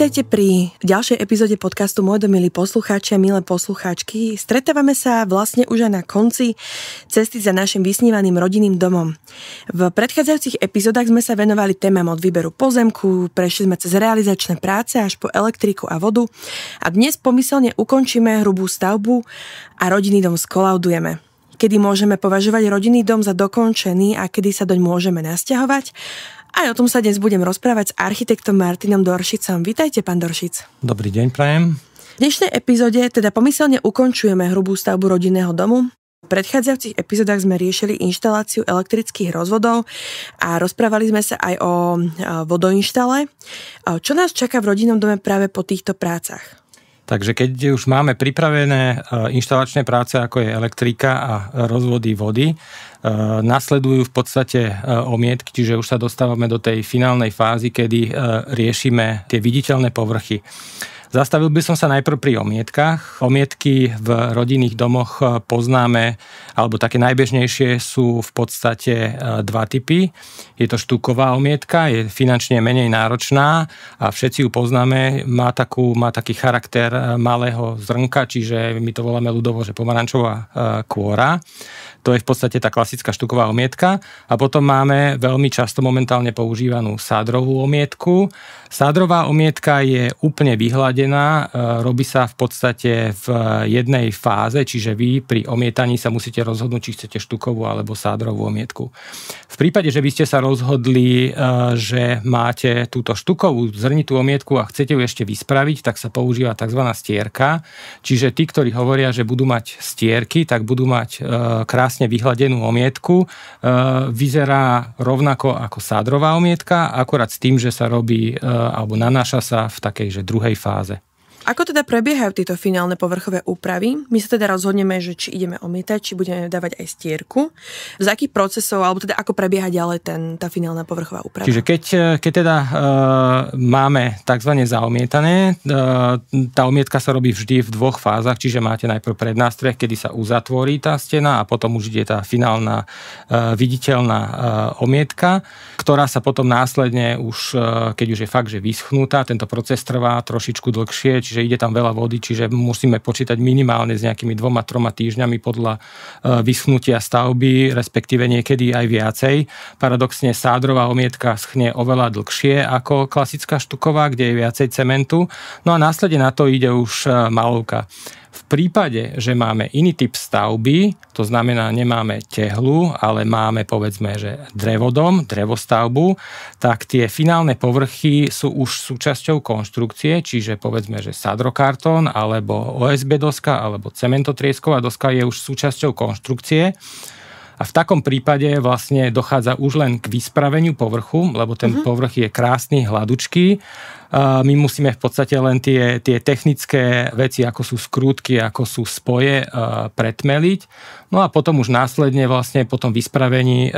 Vítajte pri ďalšej epizóde podcastu Môj dom, milí poslucháči a milé poslucháčky. Stretávame sa vlastne už aj na konci cesty za našim vysnívaným rodinným domom. V predchádzajúcich epizódach sme sa venovali témam od výberu pozemku, prešli sme cez realizačné práce až po elektriku a vodu a dnes pomyselne ukončíme hrubú stavbu a rodinný dom skolaudujeme. Kedy môžeme považovať rodinný dom za dokončený a kedy sa doň môžeme nasťahovať. Aj o tom sa dnes budem rozprávať s architektom Martinom Doršicom. Vítajte, pán Doršic. Dobrý deň, prajem. V dnešnej epizóde teda pomyselne ukončujeme hrubú stavbu rodinného domu. V predchádzajúcich epizódach sme riešili inštaláciu elektrických rozvodov a rozprávali sme sa aj o vodoinštale. Čo nás čaká v rodinnom dome práve po týchto prácach? Takže keď už máme pripravené inštalačné práce, ako je elektrika a rozvody vody, nasledujú v podstate omietky, čiže už sa dostávame do tej finálnej fázy, kedy riešime tie viditeľné povrchy. Zastavil by som sa najprv pri omietkach. Omietky v rodinných domoch poznáme, alebo také najbežnejšie sú v podstate dva typy. Je to štuková omietka, je finančne menej náročná a všetci ju poznáme. Má taký charakter malého zrnka, čiže my to voláme ľudovo, že pomarančová kôra. To je v podstate tá klasická štuková omietka. A potom máme veľmi často momentálne používanú sádrovú omietku. Sádrová omietka je úplne vyhladená, robí sa v podstate v jednej fáze, čiže vy pri omietaní sa musíte rozhodnúť, či chcete štukovú alebo sádrovú omietku. V prípade, že by ste sa rozhodli, že máte túto štukovú zrnitú omietku a chcete ju ešte vyspraviť, tak sa používa tzv. Stierka. Čiže tí, ktorí hovoria, že budú mať stierky, tak budú mať krásne vyhladenú omietku. Vyzerá rovnako ako sádrová omietka, akorát s tým, že sa robí alebo nanáša sa v takej, že druhej fáze. Ako teda prebiehajú tieto finálne povrchové úpravy? My sa teda rozhodneme, že či ideme omietať, či budeme dávať aj stierku. Z akých procesov, alebo teda ako prebieha ďalej tá finálna povrchová úprava? Čiže keď teda máme takzvané zaomietané, tá omietka sa robí vždy v dvoch fázach, čiže máte najprv prednástreh, kedy sa uzatvorí tá stena a potom už ide tá finálna viditeľná omietka, ktorá sa potom následne už, keď už je fakt, že vyschnutá, tento proces trvá trošičku dlhšie, čiže ide tam veľa vody, čiže musíme počítať minimálne s nejakými 2-3 týždňami podľa vyschnutia stavby, respektíve niekedy aj viacej. Paradoxne sádrová omietka schne oveľa dlhšie ako klasická štuková, kde je viacej cementu. No a následne na to ide už malovka. V prípade, že máme iný typ stavby, to znamená nemáme tehlu, ale máme povedzme, že drevostavbu, tak tie finálne povrchy sú už súčasťou konštrukcie, čiže povedzme, že sadrokartón alebo OSB doska alebo cementotriesková doska je už súčasťou konštrukcie. A v takom prípade vlastne dochádza už len k vyspraveniu povrchu, lebo ten povrch je krásny, hladučký. My musíme v podstate len tie technické veci, ako sú skrútky, ako sú spoje, pretmeliť. No a potom už následne vlastne po tom vyspravení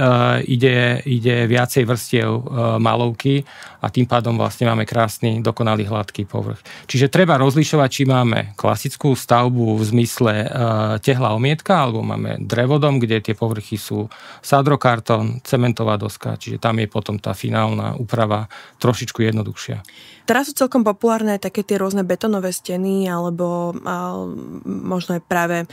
ide viacej vrstiev malovky a tým pádom vlastne máme krásny, dokonalý, hladký povrch. Čiže treba rozlišovať, či máme klasickú stavbu v zmysle tehla omietka, alebo máme drevodom, kde tie povrchy sú sádrokartón, cementová doska, čiže tam je potom tá finálna úprava trošičku jednoduchšia. Teraz sú celkom populárne také tie rôzne betónové steny alebo možno aj práve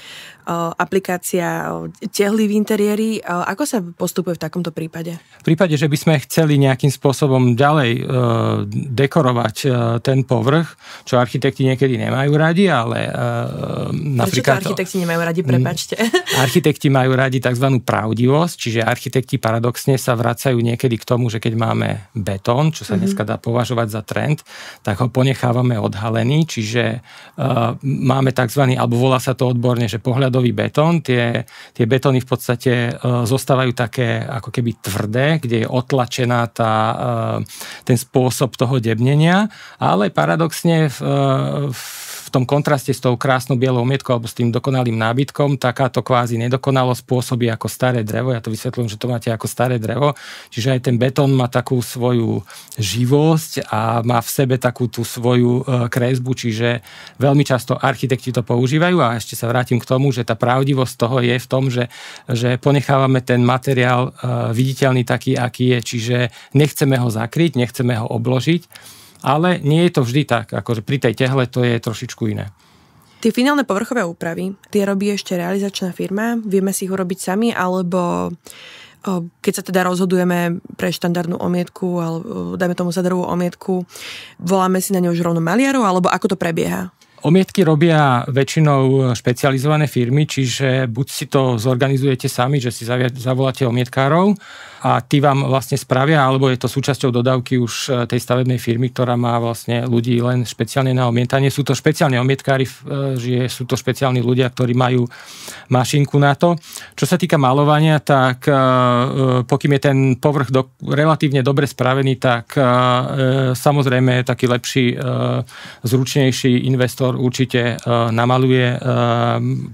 aplikácia tehly v interiéri. Ako sa postupuje v takomto prípade? V prípade, že by sme chceli nejakým spôsobom ďalej dekorovať ten povrch, čo architekti niekedy nemajú radi, ale napríklad... Prečo to architekti nemajú radi? Prepáčte. Architekti majú radi tzv. Pravdivosť, čiže architekti paradoxne sa vracajú niekedy k tomu, že keď máme betón, čo sa dneska dá považovať za trend, tak ho ponechávame odhalený, čiže máme tzv. Alebo volá sa to odborne, že pohľadový betón. Tie betóny v podstate zostávajú také ako keby tvrdé, kde je otlačená ten spôsob toho debnenia, ale paradoxne v tom kontraste s tou krásnou bielou omietkou alebo s tým dokonalým nábytkom takáto kvázi nedokonalosť pôsobí ako staré drevo. Ja to vysvetľujem, že to máte ako staré drevo. Čiže aj ten betón má takú svoju živosť a má v sebe takú tú svoju kresbu, čiže veľmi často architekti to používajú a ešte sa vrátim k tomu, že tá pravdivosť toho je v tom, že ponechávame ten materiál viditeľný taký, aký je, čiže nechceme ho zakryť, nechceme ho obložiť. Ale nie je to vždy tak, akože pri tej tehle to je trošičku iné. Tie finálne povrchové úpravy, tie robí ešte realizačná firma, vieme si ich urobiť sami, alebo keď sa teda rozhodujeme pre štandardnú omietku, alebo dajme tomu sadrovú omietku, voláme si na ňu už rovno maliarov, alebo ako to prebieha? Omietky robia väčšinou špecializované firmy, čiže buď si to zorganizujete sami, že si zavoláte omietkárov a tí vám vlastne spravia, alebo je to súčasťou dodávky už tej stavebnej firmy, ktorá má vlastne ľudí len špeciálne na omietanie. Sú to špeciálne omietkári, že sú to špeciálni ľudia, ktorí majú mašinku na to. Čo sa týka malovania, tak pokým je ten povrch relatívne dobre spravený, tak samozrejme taký lepší, zručnejší investor určite namaluje,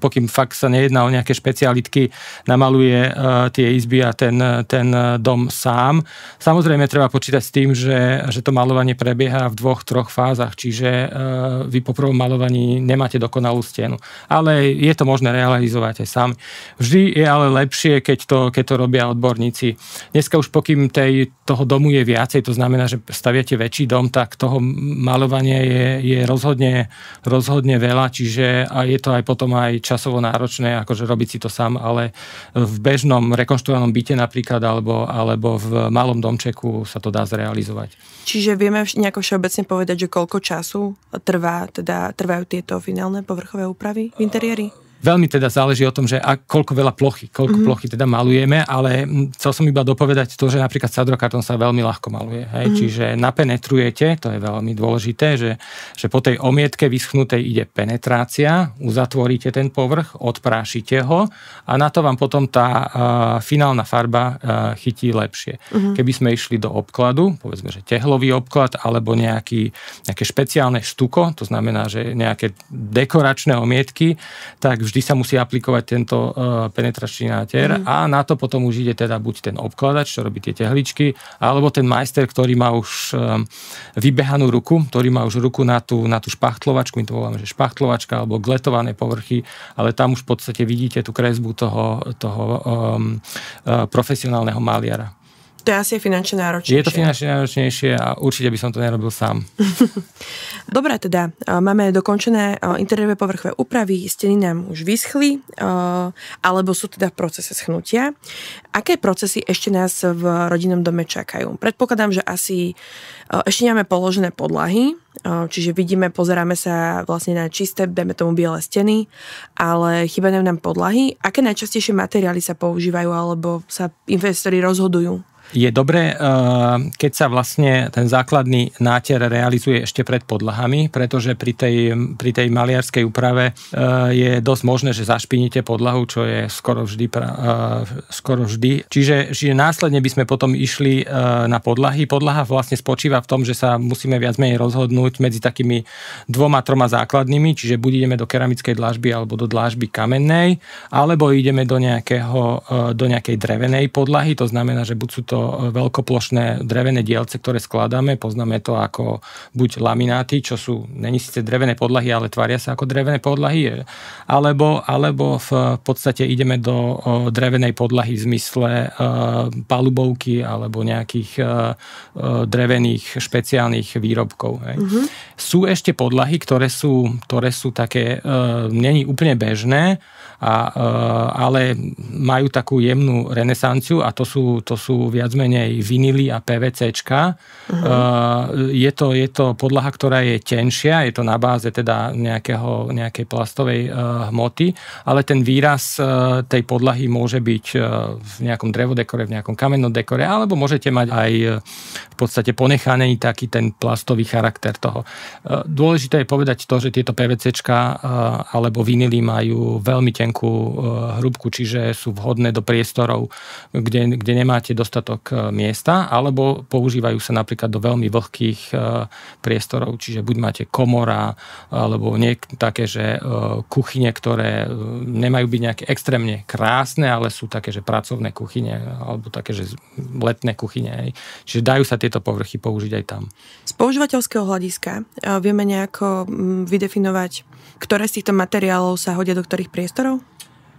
pokým fakt sa nejedná o nejaké špecialitky, namaluje tie izby a ten dom sám. Samozrejme treba počítať s tým, že to malovanie prebieha v 2-3 fázach, čiže vy po prvom malovaní nemáte dokonalú stenu. Ale je to možné realizovať aj sám. Vždy je ale lepšie, keď to robia odborníci. Dneska už pokým toho domu je viacej, to znamená, že staviate väčší dom, tak toho malovania je rozhodne veľa, čiže je to aj potom aj časovo náročné, akože robiť si to sám, ale v bežnom rekonštruovanom byte napríklad alebo v malom domčeku sa to dá zrealizovať. Čiže vieme nejako všeobecne povedať, že koľko času trvajú tieto finálne povrchové úpravy v interiéri? Veľmi teda záleží o tom, že koľko veľa plochy teda malujeme, ale chcel som iba dopovedať to, že napríklad sadrokartón sa veľmi ľahko maluje. Hej? Čiže napenetrujete, to je veľmi dôležité, že po tej omietke vyschnutej ide penetrácia, uzatvoríte ten povrch, odprášite ho a na to vám potom tá finálna farba chytí lepšie. Keby sme išli do obkladu, povedzme, že tehlový obklad alebo nejaké špeciálne štuko, to znamená, že nejaké dekoračné omietky, tak vždy sa musí aplikovať tento penetračný náter a na to potom už ide teda buď ten obkladač, čo robí tie tehličky, alebo ten majster, ktorý má už vybehanú ruku, ktorý má už ruku na tú špachtlovačku, my to voláme, že špachtlovačka alebo gletované povrchy, ale tam už v podstate vidíte tú kresbu toho profesionálneho maliara. To je asi finančne náročnejšie. Je to finančne náročnejšie a určite by som to nerobil sám. Dobre, teda máme dokončené interiérové povrchové úpravy, steny nám už vyschli, alebo sú teda v procese schnutia. Aké procesy ešte nás v rodinnom dome čakajú? Predpokladám, že asi ešte nemáme položené podlahy, čiže pozeráme sa vlastne na čisté, dajme tomu biele steny, ale chýbajú nám podlahy. Aké najčastejšie materiály sa používajú alebo sa investori rozhodujú? Je dobré, keď sa vlastne ten základný náter realizuje ešte pred podlahami, pretože pri tej maliarskej úprave je dosť možné, že zašpinite podlahu, čo je skoro vždy. Čiže následne by sme potom išli na podlahy. Podlaha vlastne spočíva v tom, že sa musíme viac menej rozhodnúť medzi takými 2-3 základnými, čiže buď ideme do keramickej dlažby alebo do dlažby kamennej, alebo ideme do nejakej drevenej podlahy, to znamená, že buď sú to veľkoplošné drevené dielce, ktoré skladáme. Poznáme to ako buď lamináty, čo není síce drevené podlahy, ale tvária sa ako drevené podlahy, alebo v podstate ideme do drevenej podlahy v zmysle palubovky alebo nejakých drevených špeciálnych výrobkov. Sú ešte podlahy, ktoré sú také, není úplne bežné, ale majú takú jemnú renesanciu a to sú viac menej vinily a PVCčka. Je to podlaha, ktorá je tenšia, je to na báze teda nejakej plastovej hmoty, ale ten výraz tej podlahy môže byť v nejakom drevodekore, v nejakom kamennom dekore, alebo môžete mať aj v podstate ponechaný taký ten plastový charakter toho. Dôležité je povedať to, že tieto PVCčka alebo vinily majú veľmi tenkú hrúbku, čiže sú vhodné do priestorov, kde nemáte dostatok miesta, alebo používajú sa napríklad do veľmi vlhkých priestorov, čiže buď máte komora, alebo také, že kuchyne, ktoré nemajú byť nejaké extrémne krásne, ale sú také, že pracovné kuchyne, alebo také, že letné kuchyne. Čiže dajú sa tieto povrchy použiť aj tam. Z používateľského hľadiska vieme nejako vydefinovať, ktoré z týchto materiálov sa hodia do ktorých priestorov?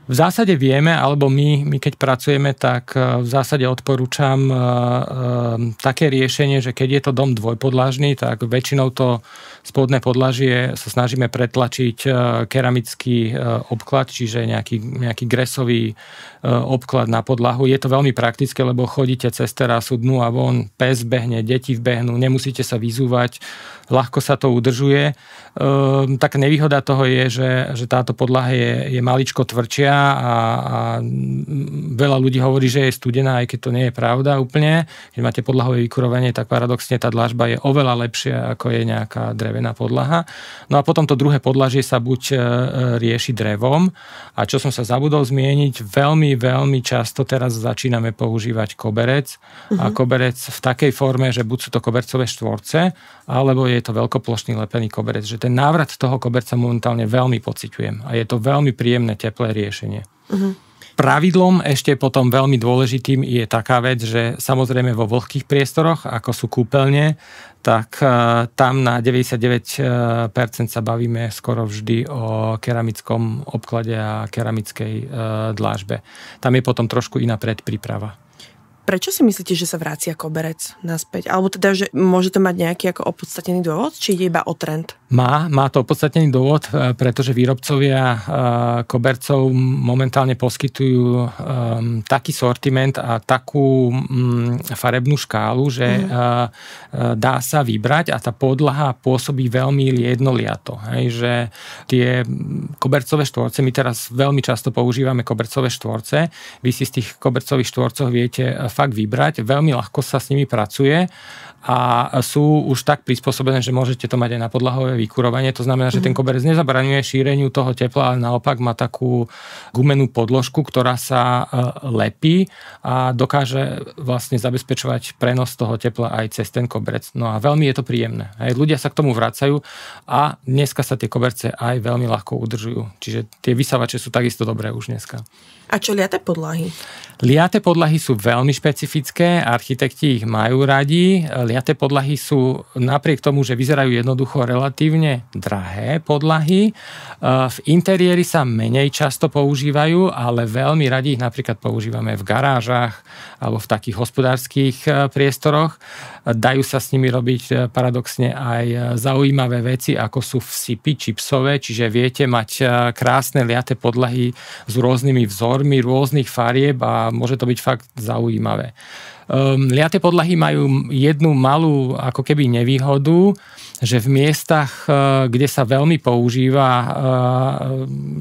V zásade vieme, alebo my keď pracujeme, tak v zásade odporúčam také riešenie, že keď je to dom dvojpodlažný, tak väčšinou to spodné podlažie sa snažíme pretlačiť keramický obklad, čiže nejaký gresový obklad na podlahu. Je to veľmi praktické, lebo chodíte cez terasu dnu a von, pes behne, deti vbehnú, nemusíte sa vyzúvať, ľahko sa to udržuje. Taká nevýhoda toho je, že táto podlaha je maličko tvrdšia a veľa ľudí hovorí, že je studená, aj keď to nie je pravda úplne. Keď máte podlahové vykurovanie, tak paradoxne tá dlažba je oveľa lepšia, ako je nejaká drevená podlaha. No a potom to druhé podlažie sa buď rieši drevom, a čo som sa zabudol zmieniť, veľmi, veľmi často teraz začíname používať koberec. A koberec v takej forme, že buď sú to kobercové štvorce, alebo je to veľkoplošný lepený koberec. Že ten návrat toho koberca momentálne veľmi pociťujem. A je to veľmi príjemné, teplé riešenie. Pravidlom ešte potom veľmi dôležitým je taká vec, že samozrejme vo vlhkých priestoroch, ako sú kúpeľne, tak tam na 99% sa bavíme skoro vždy o keramickom obklade a keramickej dlážbe. Tam je potom trošku iná predpríprava. Prečo si myslíte, že sa vracia koberec naspäť? Alebo teda, že môže to mať nejaký ako opodstatnený dôvod? Či ide iba o trend? Má to opodstatnený dôvod, pretože výrobcovia kobercov momentálne poskytujú taký sortiment a takú farebnú škálu, že dá sa vybrať a tá podlaha pôsobí veľmi jednoliato. Hej, že tie kobercové štvorce, my teraz veľmi často používame kobercové štvorce, vy si z tých kobercových štvorcov viete fakt vybrať, veľmi ľahko sa s nimi pracuje a sú už tak prispôsobené, že môžete to mať aj na podlahové vykurovanie. To znamená, že ten koberec nezabraňuje šíreniu toho tepla, ale naopak má takú gumenú podložku, ktorá sa lepí a dokáže vlastne zabezpečovať prenos toho tepla aj cez ten koberec. No a veľmi je to príjemné. Aj ľudia sa k tomu vracajú a dneska sa tie koberce aj veľmi ľahko udržujú. Čiže tie vysavače sú takisto dobré už dneska. A čo liaté podlahy? Liaté podlahy sú veľmi špecifické, architekti ich majú radi. Liaté podlahy sú napriek tomu, že vyzerajú jednoducho relatívne drahé podlahy. V interiéri sa menej často používajú, ale veľmi radi ich napríklad používame v garážach alebo v takých hospodárskych priestoroch. Dajú sa s nimi robiť paradoxne aj zaujímavé veci, ako sú vsypy čipsové, čiže viete mať krásne liaté podlahy s rôznymi vzormi, rôznych farieb a môže to byť fakt zaujímavé. Liaté podlahy majú jednu malú ako keby nevýhodu, že v miestach, kde sa veľmi používa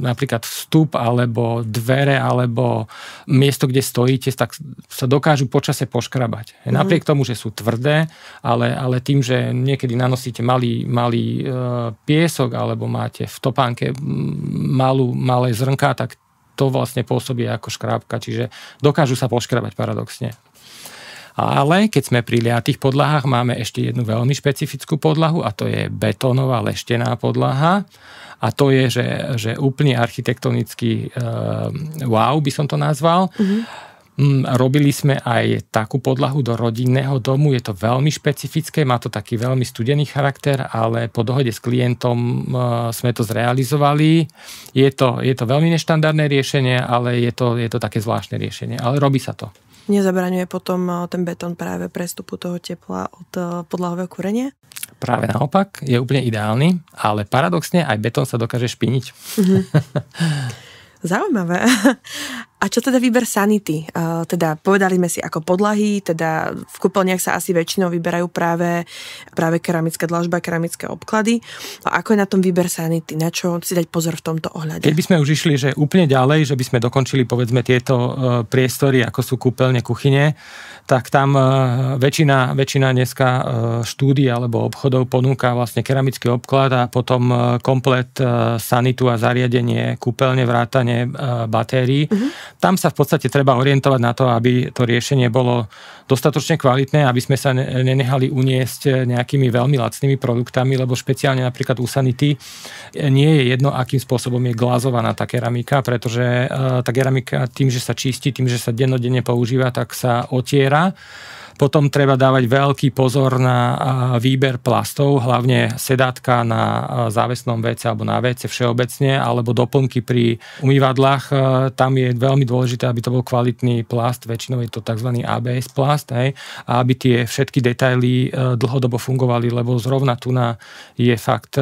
napríklad vstup alebo dvere alebo miesto, kde stojíte, tak sa dokážu počase poškrabať. Napriek tomu, že sú tvrdé, ale tým, že niekedy nanosíte malý piesok alebo máte v topánke malé zrnká, tak to vlastne pôsobí ako škrábka, čiže dokážu sa poškrabať paradoxne. Ale keď sme pri liatých podlahách, máme ešte jednu veľmi špecifickú podlahu a to je betónová leštená podlaha. A to je, že úplne architektonicky wow, by som to nazval. Robili sme aj takú podlahu do rodinného domu, je to veľmi špecifické, má to taký veľmi studený charakter, ale po dohode s klientom sme to zrealizovali. Je to veľmi neštandardné riešenie, ale je to také zvláštne riešenie, ale robí sa to. Nezabraňuje potom ten betón práve prestupu toho tepla od podlahového kúrenia? Práve naopak, je úplne ideálny, ale paradoxne aj betón sa dokáže špiniť. Zaujímavé. A čo teda výber sanity? Teda povedali sme si ako podlahy, teda v kúpeľniach sa asi väčšinou vyberajú práve keramická dlažba, keramické obklady. A ako je na tom výber sanity? Na čo si dať pozor v tomto ohľade? Keď by sme už išli, že úplne ďalej, že by sme dokončili povedzme tieto priestory, ako sú kúpeľne, kuchyne, tak tam väčšina dneska štúdií alebo obchodov ponúka vlastne keramický obklad a potom komplet sanitu a zariadenie, kúpeľne, vrátane batérií. Tam sa v podstate treba orientovať na to, aby to riešenie bolo dostatočne kvalitné, aby sme sa nenehali uniesť nejakými veľmi lacnými produktami, lebo špeciálne napríklad u sanity nie je jedno, akým spôsobom je glazovaná tá keramika, pretože tá keramika tým, že sa čistí, tým, že sa dennodenne používa, tak sa otiera. Potom treba dávať veľký pozor na výber plastov, hlavne sedátka na závesnom WC alebo na WC všeobecne, alebo doplnky pri umývadlách. Tam je veľmi dôležité, aby to bol kvalitný plast, väčšinou je to tzv. ABS plast, hej, a aby tie všetky detaily dlhodobo fungovali, lebo zrovna tu je fakt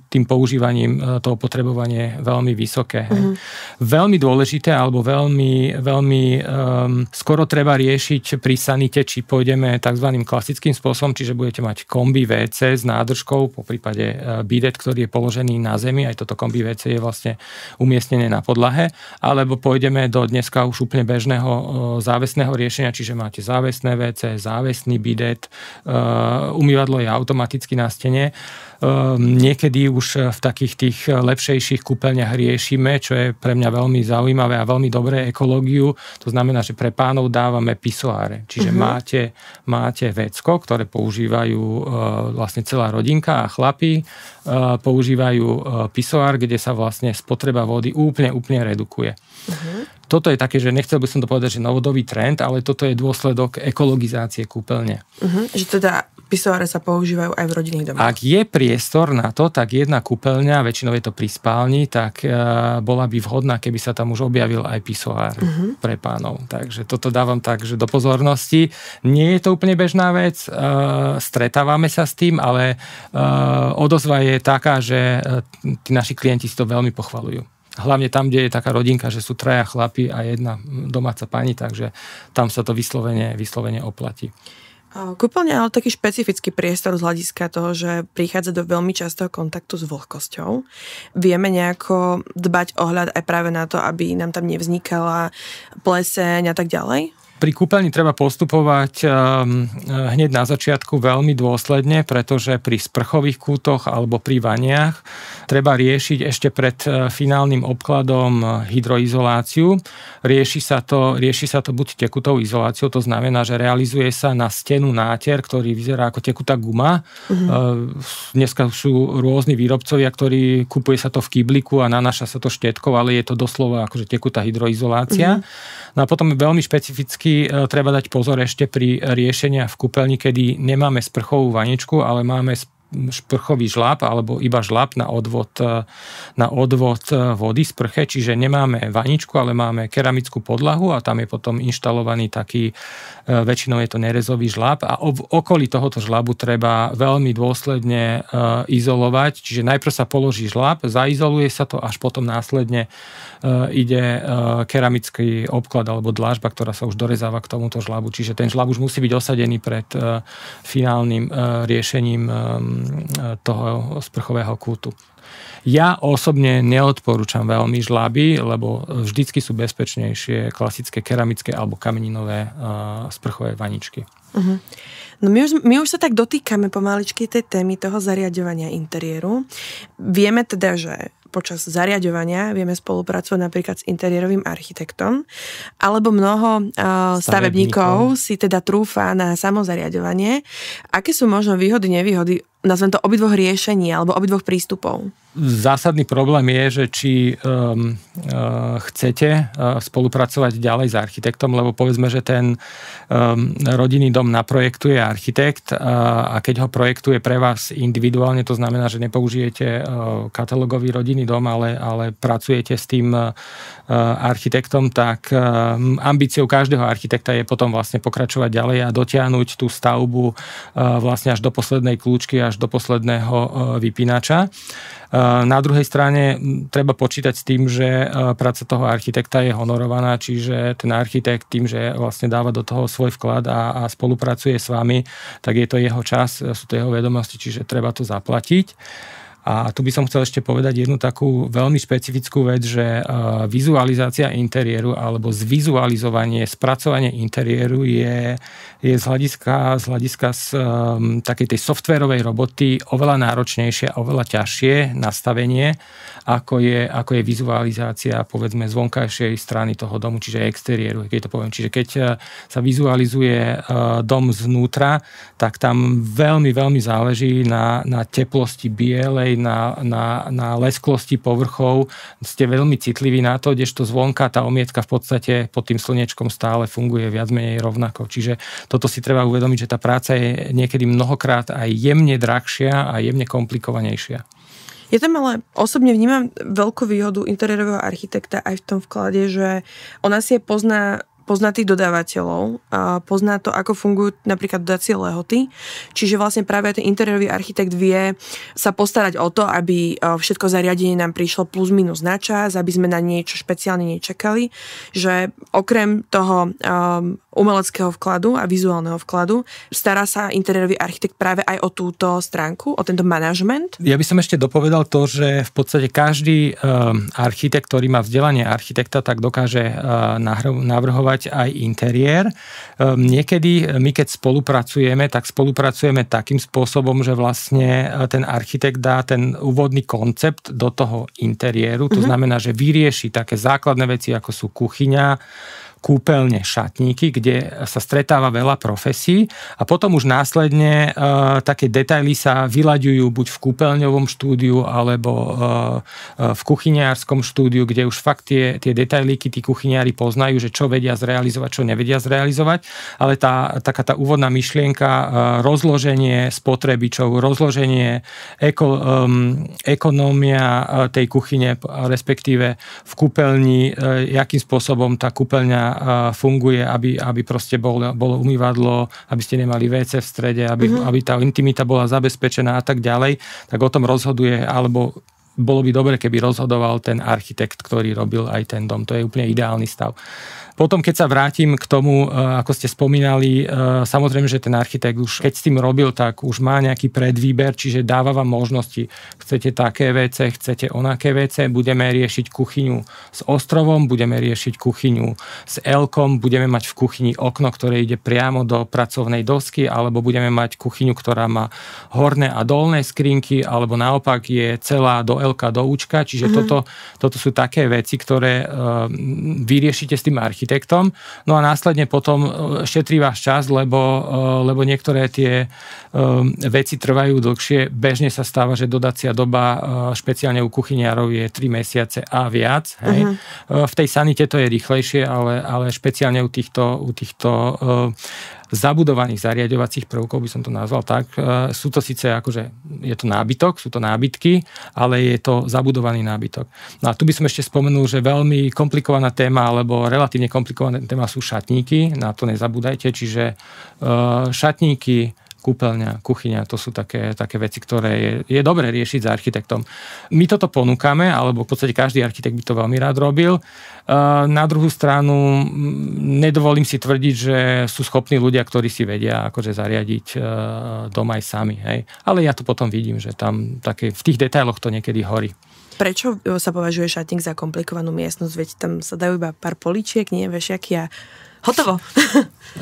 tým používaním to opotrebovanie veľmi vysoké. Hej. Veľmi dôležité, alebo veľmi skoro treba riešiť pri sanite, či pôjdeme tzv. Klasickým spôsobom, čiže budete mať kombi WC s nádržkou, po prípade bidet, ktorý je položený na zemi, aj toto kombi WC je vlastne umiestnené na podlahe, alebo pôjdeme do dneska už úplne bežného závesného riešenia, čiže máte závesné WC, závesný bidet, umývadlo je automaticky na stene. Niekedy už v takých tých lepšejších kúpeľniach riešime, čo je pre mňa veľmi zaujímavé a veľmi dobré, ekológiu. To znamená, že pre pánov dávame pisoáre. Čiže máte vecko, ktoré používajú vlastne celá rodinka a chlapi používajú pisoár, kde sa vlastne spotreba vody úplne redukuje. Toto je také, že nechcel by som to povedať, že novodobý trend, ale toto je dôsledok ekologizácie kúpeľne. Že teda pisoáre sa používajú aj v rodinných domoch. Ak je priestor na to, tak jedna kúpeľňa, väčšinou je to pri spálni, tak bola by vhodná, keby sa tam už objavil aj pisoár pre pánov. Takže toto dávam tak, že do pozornosti. Nie je to úplne bežná vec, stretávame sa s tým, ale odozva je taká, že tí naši klienti si to veľmi pochvaľujú. Hlavne tam, kde je taká rodinka, že sú traja chlapi a jedna domáca pani, takže tam sa to vyslovene oplatí. Kúpeľňa je ale taký špecifický priestor z hľadiska toho, že prichádza do veľmi častého kontaktu s vlhkosťou. Vieme nejako dbať ohľad aj práve na to, aby nám tam nevznikala pleseň a tak ďalej? Pri kúpeľni treba postupovať hneď na začiatku veľmi dôsledne, pretože pri sprchových kútoch alebo pri vaniach treba riešiť ešte pred finálnym obkladom hydroizoláciu. Rieši sa to buď tekutou izoláciou, to znamená, že realizuje sa na stenu náter, ktorý vyzerá ako tekutá guma. Dneska sú rôzni výrobcovia, ktorí kupuje sa to v kybliku a nanáša sa to štietkou, ale je to doslova akože tekutá hydroizolácia. No a potom veľmi špecificky treba dať pozor ešte pri riešeniach v kúpeľni, kedy nemáme sprchovú vaničku, ale máme sprchový žlab alebo iba žlab na odvod vody z sprche, čiže nemáme vaničku, ale máme keramickú podlahu a tam je potom inštalovaný taký, väčšinou je to nerezový žlab a okolí tohoto žlabu treba veľmi dôsledne izolovať, čiže najprv sa položí žlab, zaizoluje sa to, až potom následne ide keramický obklad alebo dlážba, ktorá sa už dorezáva k tomuto žlabu, čiže ten žlab už musí byť osadený pred finálnym riešením toho sprchového kútu. Ja osobne neodporúčam veľmi žlaby, lebo vždycky sú bezpečnejšie klasické keramické alebo kameninové sprchové vaničky. No my už sa tak dotýkame pomaličky tej témy toho zariaďovania interiéru. Vieme teda, že počas zariaďovania vieme spolupracovať napríklad s interiérovým architektom, alebo mnoho stavebníkov si teda trúfa na samozariaďovanie. Aké sú možno výhody, nevýhody, nazvem to obidvoch riešení alebo obidvoch prístupov? Zásadný problém je, že či chcete spolupracovať ďalej s architektom, lebo povedzme, že ten rodinný dom naprojektuje architekt a keď ho projektuje pre vás individuálne, to znamená, že nepoužijete katalógový rodinný dom, ale pracujete s tým architektom, tak ambíciou každého architekta je potom vlastne pokračovať ďalej a dotiahnuť tú stavbu vlastne až do poslednej kľúčky, až do posledného vypínača. Na druhej strane treba počítať s tým, že práca toho architekta je honorovaná, čiže ten architekt tým, že vlastne dáva do toho svoj vklad a spolupracuje s vami, tak je to jeho čas, sú to jeho vedomosti, čiže treba to zaplatiť. A tu by som chcel ešte povedať jednu takú veľmi špecifickú vec, že vizualizácia interiéru alebo zvizualizovanie, spracovanie interiéru je z hľadiska takej tej softvérovej roboty oveľa náročnejšie a oveľa ťažšie nastavenie, ako je vizualizácia povedzme z vonkajšej strany toho domu, čiže exteriéru, keď to poviem. Čiže keď sa vizualizuje dom znútra, tak tam veľmi, veľmi záleží na teplosti bielej, aj na lesklosti povrchov ste veľmi citliví na to, kdežto zvonka tá omietka v podstate pod tým slniečkom stále funguje viac menej rovnako. Čiže toto si treba uvedomiť, že tá práca je niekedy mnohokrát aj jemne drahšia a jemne komplikovanejšia. Ja tam ale osobne vnímam veľkú výhodu interiérového architekta aj v tom vklade, že ona si pozná tých dodávateľov, a pozná to, ako fungujú napríklad dodacie lehoty. Čiže vlastne práve ten interiérový architekt vie sa postarať o to, aby všetko zariadenie nám prišlo plus minus na čas, aby sme na niečo špeciálne nečakali. Že okrem toho umeleckého vkladu a vizuálneho vkladu stará sa interiérový architekt práve aj o túto stránku, o tento manažment. Ja by som ešte dopovedal to, že v podstate každý architekt, ktorý má vzdelanie architekta, tak dokáže navrhovať aj interiér. Niekedy my, keď spolupracujeme, tak spolupracujeme takým spôsobom, že vlastne ten architekt dá ten úvodný koncept do toho interiéru. To znamená, že vyrieši také základné veci, ako sú kuchyňa, kúpeľne, šatníky, kde sa stretáva veľa profesí a potom už následne také detaily sa vyľaďujú buď v kúpeľňovom štúdiu alebo v kuchyniarskom štúdiu, kde už fakt tie detailíky tí kuchyniári poznajú, že čo vedia zrealizovať, čo nevedia zrealizovať, ale taká tá úvodná myšlienka, rozloženie spotrebičov, rozloženie ekonómia tej kuchyne, respektíve v kúpeľni, akým spôsobom tá kúpeľňa funguje, aby proste bolo umývadlo, aby ste nemali WC v strede, aby tá intimita bola zabezpečená a tak ďalej, tak o tom rozhoduje, alebo bolo by dobre, keby rozhodoval ten architekt, ktorý robil aj ten dom. To je úplne ideálny stav. Potom, keď sa vrátim k tomu, ako ste spomínali, samozrejme, že ten architekt už, keď s tým robil, tak už má nejaký predvýber, čiže dáva vám možnosti. Chcete také WC, chcete onaké WC, budeme riešiť kuchyňu s ostrovom, budeme riešiť kuchyňu s L-kom, budeme mať v kuchyni okno, ktoré ide priamo do pracovnej dosky, alebo budeme mať kuchyňu, ktorá má horné a dolné skrinky, alebo naopak je celá do L-ka, do U-čka, čiže toto sú také veci, ktoré vyriešite s tým architektom. No a následne potom šetrí váš čas, lebo niektoré tie veci trvajú dlhšie. Bežne sa stáva, že dodacia doba špeciálne u kuchyniarov je 3 mesiace a viac. Hej. V tej sanite to je rýchlejšie, ale špeciálne u týchto zabudovaných zariaďovacích prvkov, by som to nazval tak. Sú to síce akože, je to nábytok, sú to nábytky, ale je to zabudovaný nábytok. No a tu by som ešte spomenul, že veľmi komplikovaná téma, alebo relatívne komplikovaná téma sú šatníky, na to nezabúdajte, čiže šatníky, kúpeľňa, kuchyňa, to sú také veci, ktoré je dobré riešiť s architektom. My toto ponúkame, alebo v podstate každý architekt by to veľmi rád robil. Na druhú stranu nedovolím si tvrdiť, že sú schopní ľudia, ktorí si vedia akože zariadiť dom aj sami. Hej. Ale ja to potom vidím, že tam v tých detailoch to niekedy horí. Prečo sa považuje šatník za komplikovanú miestnosť? Veď tam sa dajú iba pár poličiek, nie vešiaky a hotovo.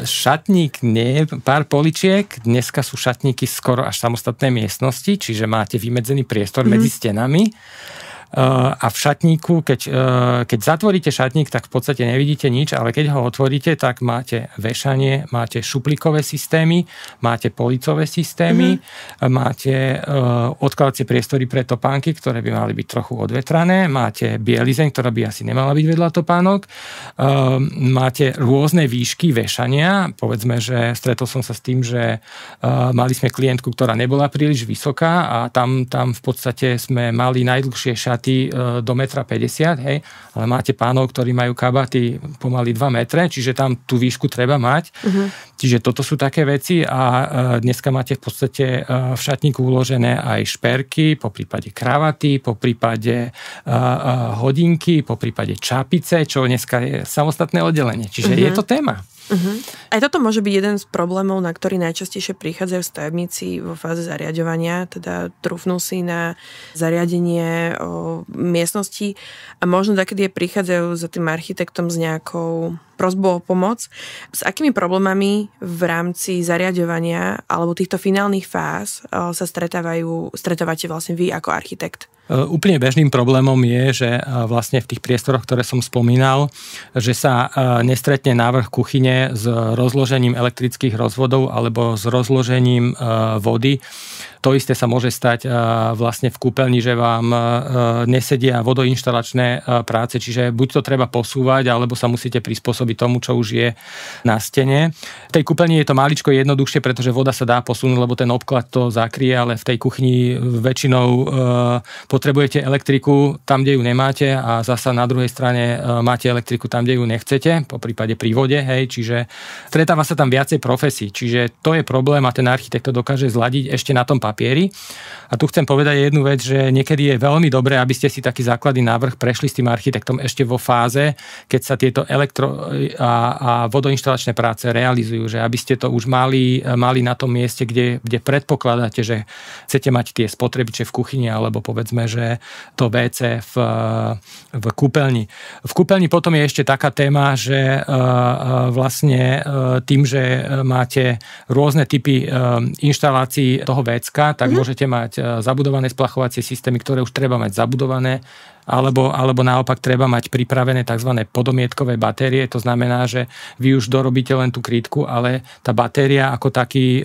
Šatník nie, pár poličiek. Dneska sú šatníky skoro až samostatné miestnosti, čiže máte vymedzený priestor medzi stenami. A v šatníku, keď zatvoríte šatník, tak v podstate nevidíte nič, ale keď ho otvoríte, tak máte vešanie, máte šuplíkové systémy, máte policové systémy, máte odkladacie priestory pre topánky, ktoré by mali byť trochu odvetrané, máte bielizeň, ktorá by asi nemala byť vedľa topánok, máte rôzne výšky vešania, povedzme, že stretol som sa s tým, že mali sme klientku, ktorá nebola príliš vysoká a tam v podstate sme mali najdlhšie šaty do 1,50 m, hej, ale máte pánov, ktorí majú kabaty pomaly 2 metre, čiže tam tú výšku treba mať. Čiže toto sú také veci a dneska máte v podstate v šatníku uložené aj šperky, po prípade kravaty, po prípade hodinky, po prípade čapice, čo dneska je samostatné oddelenie. Čiže je to téma. Aj toto môže byť jeden z problémov, na ktorý najčastejšie prichádzajú stavebníci vo fáze zariaďovania, teda trúfnú si na zariadenie miestnosti a možno takedy prichádzajú za tým architektom s nejakou prosbou o pomoc. S akými problémami v rámci zariaďovania alebo týchto finálnych fáz sa stretávate vlastne vy ako architekt? Úplne bežným problémom je, že vlastne v tých priestoroch, ktoré som spomínal, že sa nestretne návrh kuchyne s rozložením elektrických rozvodov alebo s rozložením vody. To isté sa môže stať vlastne v kúpeľni, že vám nesedia vodoinštalačné práce, čiže buď to treba posúvať, alebo sa musíte prispôsobiť tomu, čo už je na stene. V tej kúpeľni je to maličko jednoduchšie, pretože voda sa dá posunúť, lebo ten obklad to zakrie, ale v tej kuchyni väčšinou potrebujete elektriku tam, kde ju nemáte a zasa na druhej strane máte elektriku tam, kde ju nechcete, po prípade pri vode, hej, čiže stretáva sa tam viacej profesí, čiže to je problém a ten architekt to dokáže zladiť ešte na tom papieri. A tu chcem povedať jednu vec, že niekedy je veľmi dobré, aby ste si taký základný návrh prešli s tým architektom ešte vo fáze, keď sa tieto a vodoinštalačné práce realizujú, že aby ste to už mali na tom mieste, kde predpokladáte, že chcete mať tie spotrebiče v kuchyni alebo povedzme, že to WC v kúpeľni. V kúpeľni potom je ešte taká téma, že vlastne tým, že máte rôzne typy inštalácií toho vécka, tak môžete mať zabudované splachovacie systémy, ktoré už treba mať zabudované, alebo naopak treba mať pripravené tzv. Podomietkové batérie. To znamená, že vy už dorobíte len tú krytku, ale tá batéria ako taký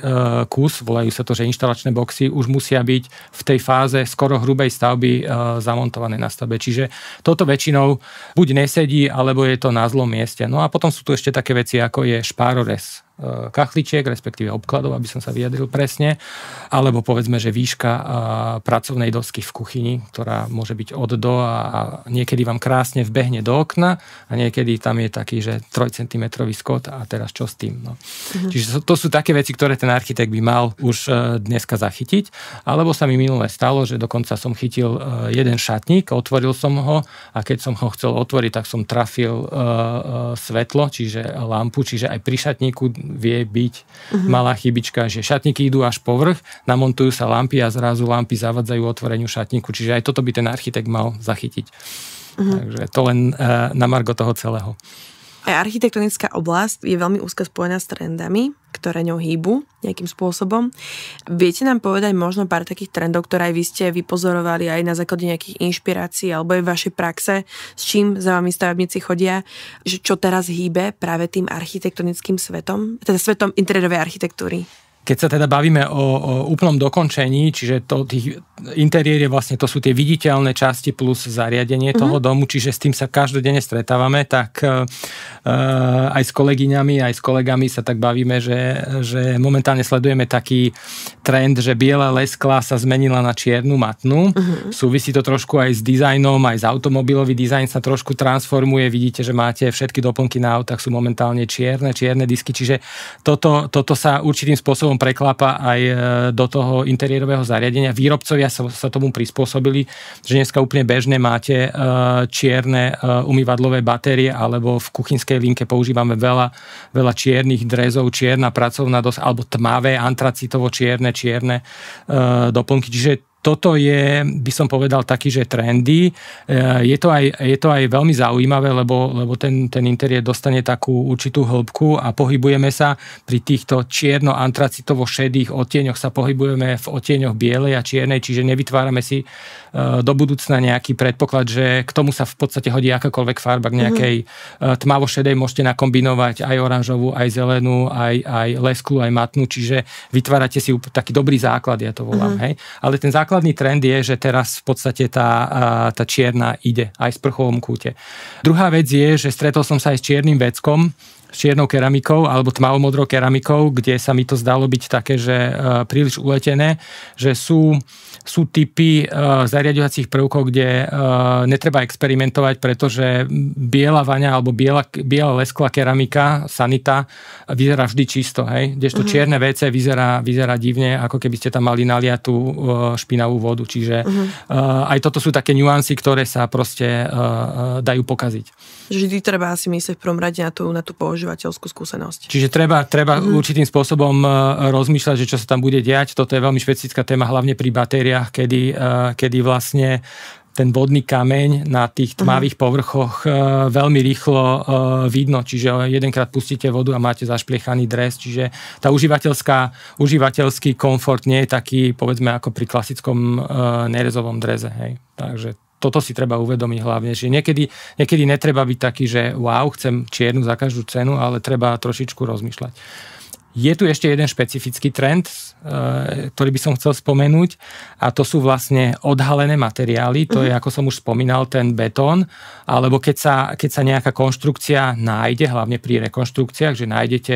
kus, volajú sa to, že inštalačné boxy, už musia byť v tej fáze skoro hrubej stavby zamontované na stavbe. Čiže toto väčšinou buď nesedí, alebo je to na zlom mieste. No a potom sú tu ešte také veci, ako je špárorez kachličiek, respektíve obkladov, aby som sa vyjadril presne, alebo povedzme, že výška pracovnej dosky v kuchyni, ktorá môže byť od do a niekedy vám krásne vbehne do okna a niekedy tam je taký, že 3 cm skot a teraz čo s tým? No. Čiže to sú také veci, ktoré ten architekt by mal už dneska zachytiť, alebo sa mi minule stalo, že dokonca som chytil jeden šatník, otvoril som ho a keď som ho chcel otvoriť, tak som trafil svetlo, čiže lampu, čiže aj pri šatníku vie byť malá chybička, že šatníky idú až povrch, namontujú sa lampy a zrazu lampy zavadzajú otvoreniu šatníku. Čiže aj toto by ten architekt mal zachytiť. Takže to len na margo toho celého. Aj architektonická oblasť je veľmi úzko spojená s trendami, ktoré ňou hýbu nejakým spôsobom. Viete nám povedať možno pár takých trendov, ktoré aj vy ste vypozorovali aj na základe nejakých inšpirácií alebo aj vašej praxe, s čím za vami stavebníci chodia, že čo teraz hýbe práve tým architektonickým svetom, teda svetom interiérovej architektúry? Keď sa teda bavíme o úplnom dokončení, čiže tých interiérie vlastne to sú tie viditeľné časti plus zariadenie toho domu, čiže s tým sa každodenne stretávame, tak aj s kolegyňami, aj s kolegami sa tak bavíme, že momentálne sledujeme taký trend, že biela lesklá sa zmenila na čiernu matnú. Súvisí to trošku aj s dizajnom, aj z automobilový dizajn sa trošku transformuje. Vidíte, že máte všetky doplnky na autách sú momentálne čierne disky, čiže toto sa určitým spôsobom preklápa aj do toho interiérového zariadenia. Výrobcovia sa tomu prispôsobili, že dneska úplne bežne máte čierne umývadlové batérie, alebo v kuchynskej linke používame veľa čiernych drezov, čierna pracovná dosť, alebo tmavé, antracitovo čierne doplnky. Čiže toto je, by som povedal, taký, že trendy. Je to aj veľmi zaujímavé, lebo ten interiér dostane takú určitú hĺbku a pohybujeme sa pri týchto čierno-antracitovo-šedých odtieňoch, sa pohybujeme v odtieňoch bielej a čiernej, čiže nevytvárame si do budúcna nejaký predpoklad, že k tomu sa v podstate hodí akákoľvek farba, k nejakej tmavo-šedej môžete nakombinovať aj oranžovú, aj zelenú, aj lesklú, aj matnú, čiže vytvárate si taký dobrý základ, ja to volám. Hej? Ale ten základný trend je, že teraz v podstate tá čierna ide aj v sprchovom kúte. Druhá vec je, že stretol som sa aj s čiernym veckom, s čiernou keramikou alebo tmavomodrou keramikou, kde sa mi to zdalo byť také, že príliš uletené, že sú typy zariaďovacích prvkov, kde netreba experimentovať, pretože biela vaňa alebo biela lesklá keramika, sanita, vyzerá vždy čisto, hej? Kdežto čierne WC vyzerá divne, ako keby ste tam mali naliatú špinavú vodu. Čiže aj toto sú také nuancy, ktoré sa proste dajú pokaziť. Vždy treba asi myslieť v prvom rade na tú používateľskú skúsenosť. Čiže treba určitým spôsobom rozmýšľať, že čo sa tam bude diať. Toto je veľmi špecifická téma, hlavne pri batériách, kedy vlastne ten vodný kameň na tých tmavých povrchoch veľmi rýchlo vidno. Čiže jedenkrát pustíte vodu a máte zašpliechaný dres. Čiže tá užívateľský komfort nie je taký, povedzme, ako pri klasickom nerezovom dreze. Hej. Takže toto si treba uvedomiť hlavne, že niekedy netreba byť taký, že wow, chcem čiernu za každú cenu, ale treba trošičku rozmýšľať. Je tu ešte jeden špecifický trend, ktorý by som chcel spomenúť, a to sú vlastne odhalené materiály. To je, ako som už spomínal, ten betón, alebo keď sa nejaká konštrukcia nájde, hlavne pri rekonštrukciách, že nájdete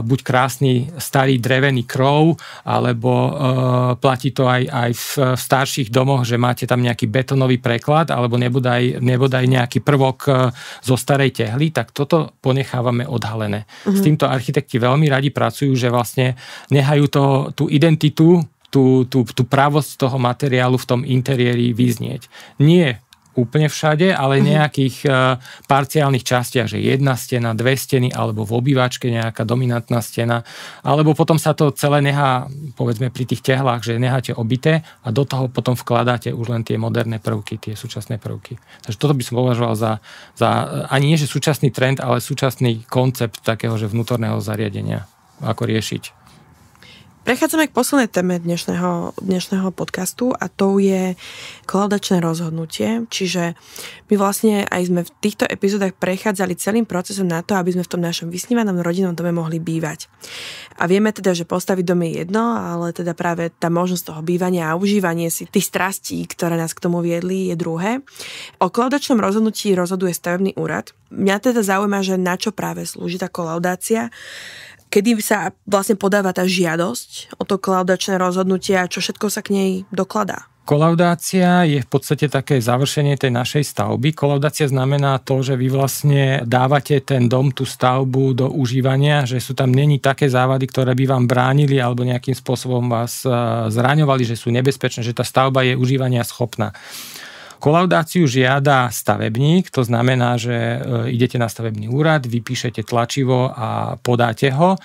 buď krásny starý drevený krov, alebo platí to aj v starších domoch, že máte tam nejaký betónový preklad, alebo nebodaj nejaký prvok zo starej tehly, tak toto ponechávame odhalené. S týmto architekti veľmi radi pracujú, že vlastne nehajú tú identitu, tú pravosť toho materiálu v tom interiéri vyznieť. Nie úplne všade, ale nejakých parciálnych častiach, že jedna stena, dve steny, alebo v obývačke nejaká dominantná stena, alebo potom sa to celé nechá, povedzme pri tých tehlách, že necháte obité a do toho potom vkladáte už len tie moderné prvky, tie súčasné prvky. Takže toto by som považoval za ani nie, že súčasný trend, ale súčasný koncept takého, že vnútorného zariadenia, ako riešiť. Prechádzame k poslednej téme dnešného podcastu a to je kolaudačné rozhodnutie. Čiže my vlastne aj sme v týchto epizódach prechádzali celým procesom na to, aby sme v tom našom vysnívanom rodinnom dome mohli bývať. A vieme teda, že postaviť dom je jedno, ale teda práve tá možnosť toho bývania a užívanie si tých strastí, ktoré nás k tomu viedli, je druhé. O kolaudačnom rozhodnutí rozhoduje stavebný úrad. Mňa teda zaujíma, že na čo práve slúži tá kolaudácia, kedy sa vlastne podáva tá žiadosť o to kolaudačné rozhodnutie a čo všetko sa k nej dokladá? Kolaudácia je v podstate také završenie tej našej stavby. Kolaudácia znamená to, že vy vlastne dávate ten dom, tú stavbu do užívania, že sú tam není také závady, ktoré by vám bránili alebo nejakým spôsobom vás zraňovali, že sú nebezpečné, že tá stavba je užívania schopná. Kolaudáciu žiada stavebník, to znamená, že idete na stavebný úrad, vypíšete tlačivo a podáte ho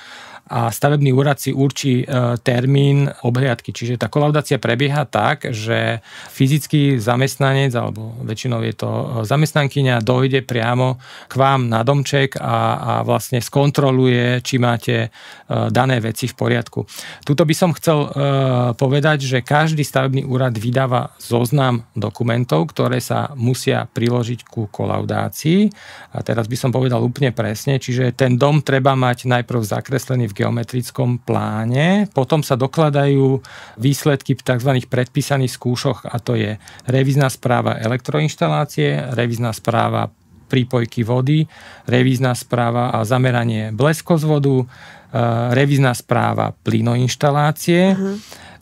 a stavebný úrad si určí termín obhliadky. Čiže tá kolaudácia prebieha tak, že fyzický zamestnanec, alebo väčšinou je to zamestnankyňa, dojde priamo k vám na domček a vlastne skontroluje, či máte dané veci v poriadku. Tuto by som chcel povedať, že každý stavebný úrad vydáva zoznam dokumentov, ktoré sa musia priložiť ku kolaudácii. A teraz by som povedal úplne presne, čiže ten dom treba mať najprv zakreslený v geometrickom pláne, potom sa dokladajú výsledky tzv. Predpísaných skúšok, a to je revízna správa elektroinštalácie, revízna správa prípojky vody, revízna správa a zameranie bleskozvodu, revízna správa plynoinštalácie,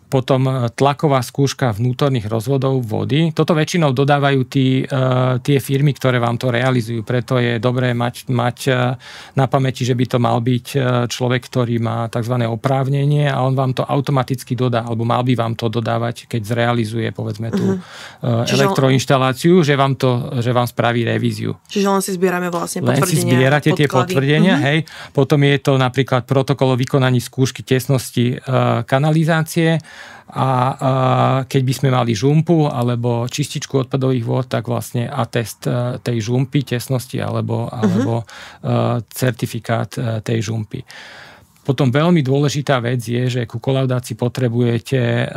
potom tlaková skúška vnútorných rozvodov vody. Toto väčšinou dodávajú tie firmy, ktoré vám to realizujú. Preto je dobré mať na pamäti, že by to mal byť človek, ktorý má tzv. Oprávnenie a on vám to automaticky dodá, alebo mal by vám to dodávať, keď zrealizuje, povedzme, tú elektroinštaláciu, že vám spraví revíziu. Čiže len si zbierame vlastne potvrdenia. Len si zbierate tie potvrdenia, hej. Potom je to napríklad protokol o vykonaní skúšky tesnosti kanalizácie. A keď by sme mali žumpu alebo čističku odpadových vôd, tak vlastne atest tej žumpy, tesnosti alebo certifikát tej žumpy. Potom veľmi dôležitá vec je, že ku kolaudácii potrebujete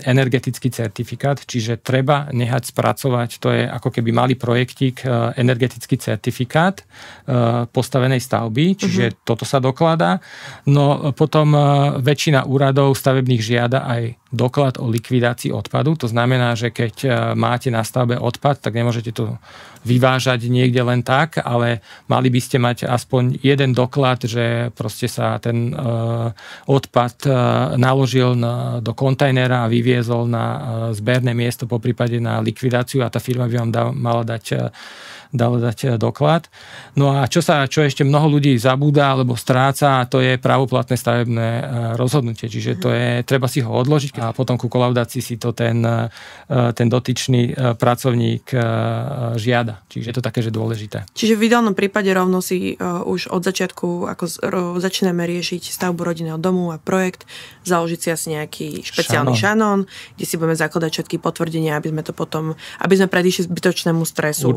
energetický certifikát, čiže treba nehať spracovať, to je ako keby malý projektík, energetický certifikát postavenej stavby, čiže toto sa dokladá. No potom väčšina úradov stavebných žiada aj doklad o likvidácii odpadu. To znamená, že keď máte na stavbe odpad, tak nemôžete to vyvážať niekde len tak, ale mali by ste mať aspoň jeden doklad, že proste sa ten odpad naložil do kontajnera a vyviezol na zberné miesto, poprípade na likvidáciu a tá firma by vám mala dať doklad. No a čo ešte mnoho ľudí zabúda alebo stráca, to je právoplatné stavebné rozhodnutie. Čiže to je, treba si ho odložiť a potom ku kolaudácii si to ten dotyčný pracovník žiada. Čiže je to také, že dôležité. Čiže v ideálnom prípade rovno si už od začiatku, ako začíname riešiť stavbu rodinného domu a projekt, založiť si asi nejaký špeciálny šanón, kde si budeme zakladať všetky potvrdenia, aby sme predišli zbytočnému stresu.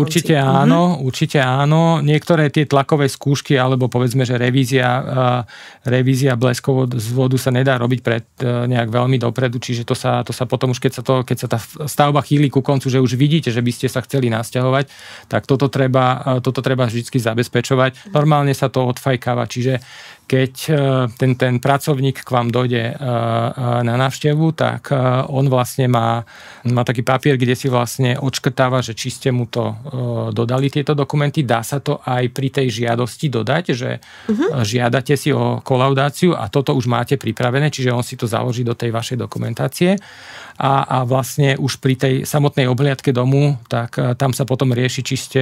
Určite áno. Niektoré tie tlakové skúšky, alebo povedzme, že revízia bleskozvodu sa nedá robiť nejak veľmi dopredu, čiže to sa potom už, keď sa tá stavba chýli ku koncu, že už vidíte, že by ste sa chceli nasťahovať, tak toto treba vždy zabezpečovať. Normálne sa to odfajkáva, čiže keď ten pracovník k vám dojde na návštevu, tak on vlastne má taký papier, kde si vlastne odškrtáva, že či ste mu to dodali tieto dokumenty. Dá sa to aj pri tej žiadosti dodať, že žiadate si o kolaudáciu a toto už máte pripravené, čiže on si to založí do tej vašej dokumentácie. A vlastne už pri tej samotnej obhliadke domu, tak tam sa potom rieši, či ste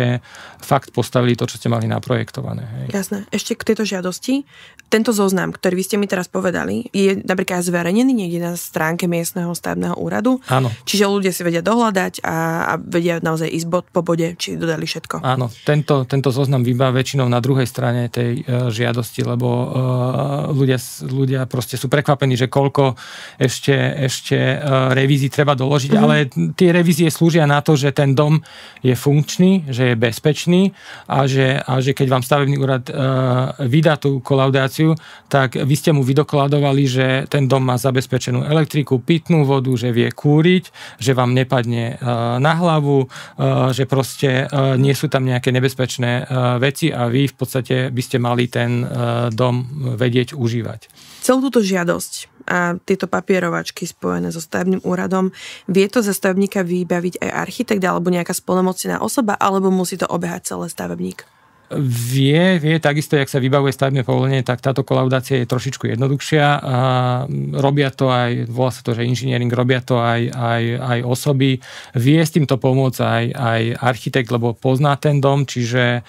fakt postavili to, čo ste mali naprojektované. Hej. Jasné. Ešte k tejto žiadosti. Tento zoznam, ktorý vy ste mi teraz povedali, je napríklad zverejnený niekde na stránke miestneho stavebného úradu. Áno. Čiže ľudia si vedia dohľadať a vedia naozaj ísť bod po bode, či dodali všetko. Áno. Tento zoznam vyba väčšinou na druhej strane tej žiadosti, lebo ľudia proste sú prekvapení, že koľko ešte revízií treba doložiť, ale tie revízie slúžia na to, že ten dom je funkčný, že je bezpečný a že keď vám stavebný úrad vydá tú kolaudáciu, tak vy ste mu vydokladovali, že ten dom má zabezpečenú elektriku, pitnú vodu, že vie kúriť, že vám nepadne na hlavu, že proste nie sú tam nejaké nebezpečné veci a vy v podstate by ste mali ten dom vedieť užívať. Celú túto žiadosť a tieto papierovačky spojené so stavebným úradom, vie to za stavebníka vybaviť aj architekt alebo nejaká splnomocnená osoba, alebo musí to obehať celé stavebník? Vie, takisto, jak sa vybavuje stavebné povolenie, tak táto kolaudácia je trošičku jednoduchšia. Robia to aj, volá sa to, že inžiniering, robia to aj osoby. Vie s týmto pomôcť aj architekt, lebo pozná ten dom, čiže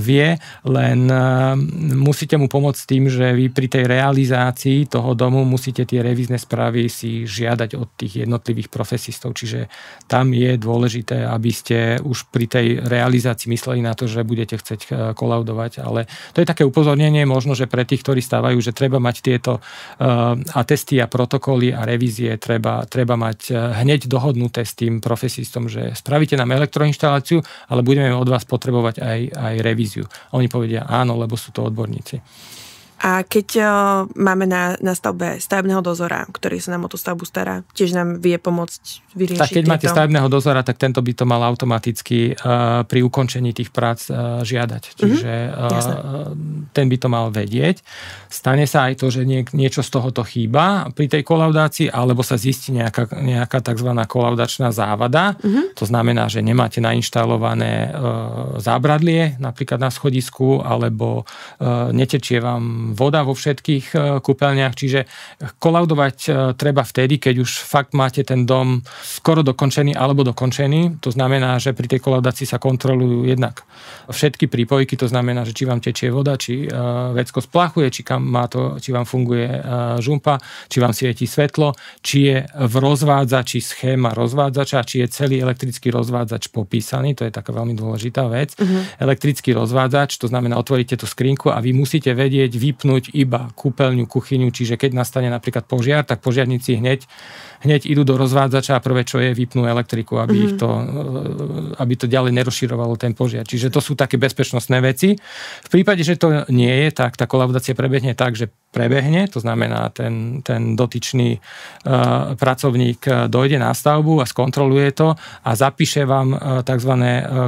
vie, len musíte mu pomôcť tým, že vy pri tej realizácii toho domu musíte tie revízne správy si žiadať od tých jednotlivých profesistov, čiže tam je dôležité, aby ste už pri tej realizácii mysleli na to, že budete chcieť kolaudovať, ale to je také upozornenie možno, že pre tých, ktorí stávajú, že treba mať tieto atesty a protokoly a revízie, treba mať hneď dohodnuté s tým profesistom, že spravíte nám elektroinštaláciu, ale budeme od vás potrebovať aj revíziu. A oni povedia áno, lebo sú to odborníci. A keď máme na stavbe stavebného dozora, ktorý sa nám o tú stavbu stará, tiež nám vie pomôcť vyriešiť tak keď máte stavebného dozora, tak tento by to mal automaticky pri ukončení tých prác žiadať. Čiže ten by to mal vedieť. Stane sa aj to, že niečo z tohoto chýba pri tej kolaudácii, alebo sa zistí nejaká tzv. Kolaudačná závada. To znamená, že nemáte nainštalované zábradlie, napríklad na schodisku, alebo netečie vám voda vo všetkých kúpeľniach, čiže kolaudovať treba vtedy, keď už fakt máte ten dom skoro dokončený alebo dokončený. To znamená, že pri tej kolaudácii sa kontrolujú jednak všetky prípojky, to znamená, že či vám tečie voda, či vecko splachuje, či vám funguje žumpa, či vám svieti svetlo, či je v rozvádzači schéma rozvádzača, či je celý elektrický rozvádzač popísaný, to je taká veľmi dôležitá vec. Elektrický rozvádzač, to znamená, otvoríte tú skrinku a vy musíte vedieť vypnúť iba kúpeľňu, kuchyňu, čiže keď nastane napríklad požiar, tak požiarníci hneď idú do rozvádzača a prvé, čo je, vypnú elektriku, aby to ďalej nerozširovalo ten požiar. Čiže to sú také bezpečnostné veci. V prípade, že to nie je, tak tá kolaudácia prebehne tak, že prebehne, to znamená, ten dotyčný pracovník dojde na stavbu a skontroluje to a zapíše vám tzv.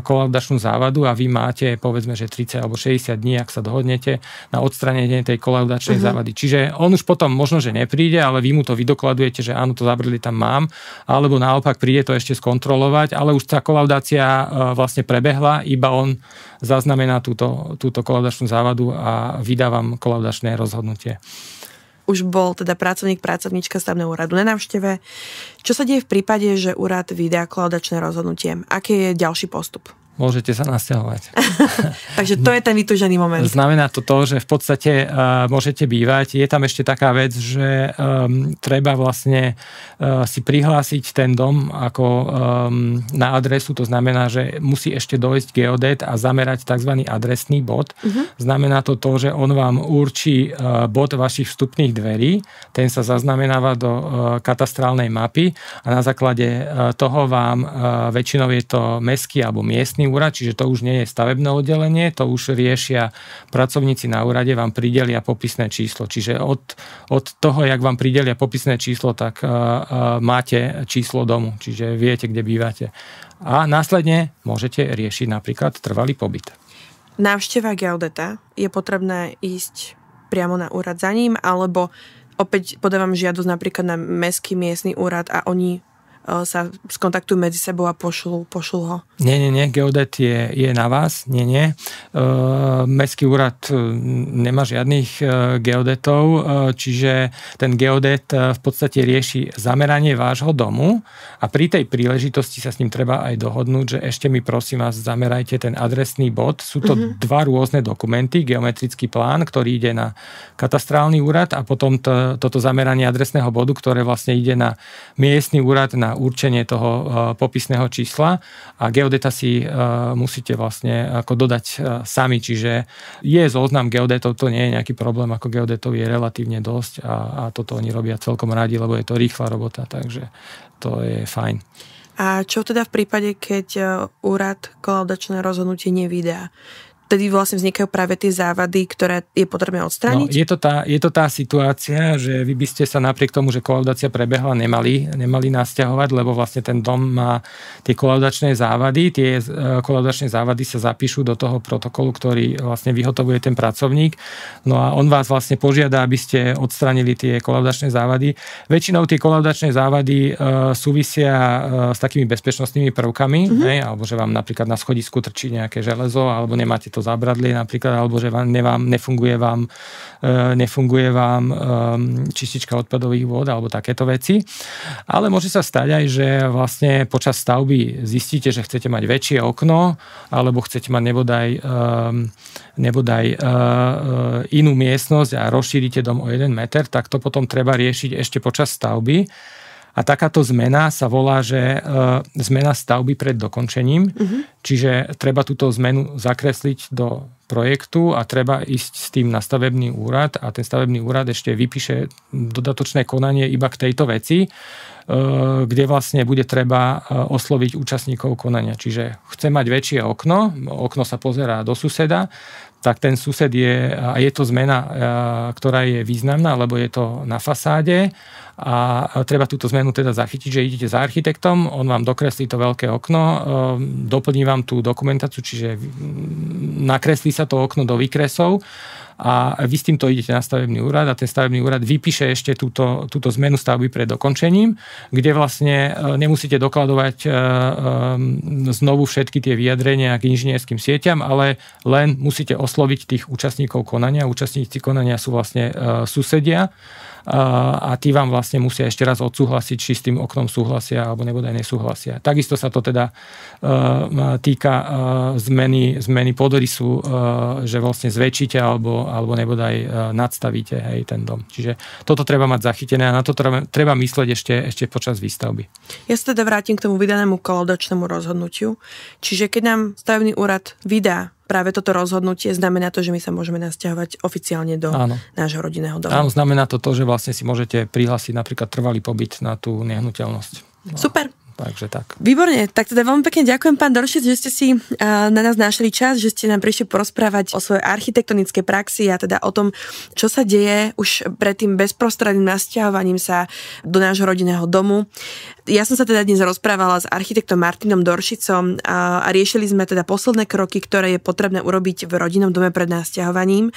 Kolaudačnú závadu a vy máte, povedzme, že 30 alebo 60 dní, ak sa dohodnete, na odstránenie tej kolaudačnej závady. Čiže on už potom možno, že nepríde, ale vy mu to vydokladujete, že áno, to zabrdli tam mám, alebo naopak príde to ešte skontrolovať, ale už tá kolaudácia vlastne prebehla, iba on zaznamená túto kolaudačnú závadu a vydá vám kolaudačné rozhodnutie. Už bol teda pracovníčka stavebného úradu na návšteve. Čo sa deje v prípade, že úrad vydá kolaudačné rozhodnutie? Aký je ďalší postup? Môžete sa nasťahovať. Takže to je ten vytúžený moment. Znamená to, že v podstate môžete bývať. Je tam ešte taká vec, že treba vlastne si prihlásiť ten dom ako na adresu. To znamená, že musí ešte dojsť geodét a zamerať tzv. Adresný bod. Znamená to, že on vám určí bod vašich vstupných dverí. Ten sa zaznamenáva do katastrálnej mapy a na základe toho vám väčšinou je to mestský alebo miestny úrad, čiže to už nie je stavebné oddelenie, to už riešia pracovníci na úrade, vám pridelia popisné číslo. Čiže od toho, jak vám pridelia popisné číslo, tak máte číslo domu, čiže viete, kde bývate. A následne môžete riešiť napríklad trvalý pobyt. Návšteva geodeta je potrebné ísť priamo na úrad za ním, alebo opäť podávam žiadosť napríklad na mestský miestny úrad a oni sa skontaktujú medzi sebou a pošlú ho. Nie, geodet je na vás, nie. Mestský úrad nemá žiadnych geodetov, čiže ten geodet v podstate rieši zameranie vášho domu a pri tej príležitosti sa s ním treba aj dohodnúť, že ešte mi prosím vás zamerajte ten adresný bod. Sú to dva rôzne dokumenty, geometrický plán, ktorý ide na katastrálny úrad a potom toto zameranie adresného bodu, ktoré vlastne ide na miestny úrad na určenie toho popisného čísla a geodeta si musíte vlastne ako dodať sami, čiže je zoznam geodetov, to nie je nejaký problém, ako geodetov je relatívne dosť a toto oni robia celkom radi, lebo je to rýchla robota, takže to je fajn. A čo teda v prípade, keď úrad kolaudačné rozhodnutie nevydá? Vtedy vlastne vznikajú práve tie závady, ktoré je potrebné odstrániť? No, je to tá situácia, že vy by ste sa napriek tomu, že kolaudácia prebehla, nemali nasťahovať, lebo vlastne ten dom má tie kolaudačné závady. Tie kolaudačné závady sa zapíšu do toho protokolu, ktorý vlastne vyhotovuje ten pracovník. No a on vás vlastne požiada, aby ste odstránili tie kolaudačné závady. Väčšinou tie kolaudačné závady súvisia s takými bezpečnostnými prvkami, alebo že vám napríklad na schodisku trčí nejaké železo, alebo nemáte to zabradlie napríklad, alebo že nefunguje vám čistička odpadových vôd alebo takéto veci. Ale môže sa stať aj, že vlastne počas stavby zistíte, že chcete mať väčšie okno alebo chcete mať nebodaj inú miestnosť a rozšírite dom o 1 meter, tak to potom treba riešiť ešte počas stavby. A takáto zmena sa volá, že zmena stavby pred dokončením. Čiže treba túto zmenu zakresliť do projektu a treba ísť s tým na stavebný úrad a ten stavebný úrad ešte vypíše dodatočné konanie iba k tejto veci, kde vlastne bude treba osloviť účastníkov konania. Čiže chce mať väčšie okno sa pozerá do suseda, tak ten sused je to zmena, ktorá je významná, lebo je to na fasáde a treba túto zmenu teda zachytiť, že idete za architektom, on vám dokreslí to veľké okno, doplní vám tú dokumentáciu, čiže nakreslí sa to okno do výkresov a vy s týmto idete na stavebný úrad a ten stavebný úrad vypíše ešte túto zmenu stavby pred dokončením, kde vlastne nemusíte dokladovať znovu všetky tie vyjadrenia k inžinierským sieťam, ale len musíte osloviť tých účastníkov konania. Účastníci konania sú vlastne susedia a tí vám vlastne musia ešte raz odsúhlasiť, či s tým oknom súhlasia alebo nebodaj nesúhlasia. Takisto sa to teda týka zmeny podrysu, že vlastne zväčšíte alebo nebodaj nadstavíte ten dom. Čiže toto treba mať zachytené a na to treba mysleť ešte počas výstavby. Ja sa teda vrátim k tomu vydanému kolaudačnému rozhodnutiu. Čiže keď nám stavebný úrad vydá práve toto rozhodnutie, znamená to, že my sa môžeme nasťahovať oficiálne do nášho rodinného domu. Áno, znamená to, že vlastne si môžete prihlásiť napríklad trvalý pobyt na tú nehnuteľnosť. Super. Takže tak. Výborne, tak teda veľmi pekne ďakujem, pán Doršic, že ste si na nás našli čas, že ste nám prišli porozprávať o svojej architektonickej praxi a teda o tom, čo sa deje už pred tým bezprostredným nasťahovaním sa do nášho rodinného domu. Ja som sa teda dnes rozprávala s architektom Martinom Doršicom a riešili sme teda posledné kroky, ktoré je potrebné urobiť v rodinnom dome pred nasťahovaním.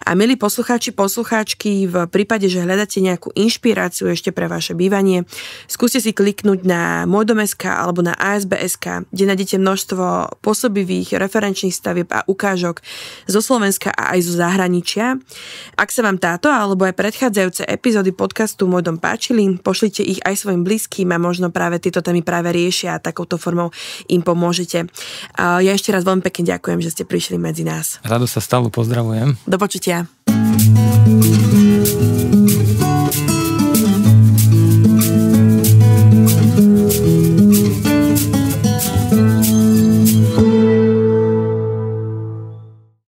A milí poslucháči, poslucháčky, v prípade, že hľadáte nejakú inšpiráciu ešte pre vaše bývanie, skúste si kliknúť na Môjdom.sk alebo na ASB.sk, kde nájdete množstvo pôsobivých referenčných stavieb a ukážok zo Slovenska a aj zo zahraničia. Ak sa vám táto alebo aj predchádzajúce epizódy podcastu Môj dom páčili, pošlite ich aj svojim blízkym a možno práve tieto témy práve riešia a takouto formou im pomôžete. Ja ešte raz veľmi pekne ďakujem, že ste prišli medzi nás. Rado sa stalo, pozdravujem. Do počutia.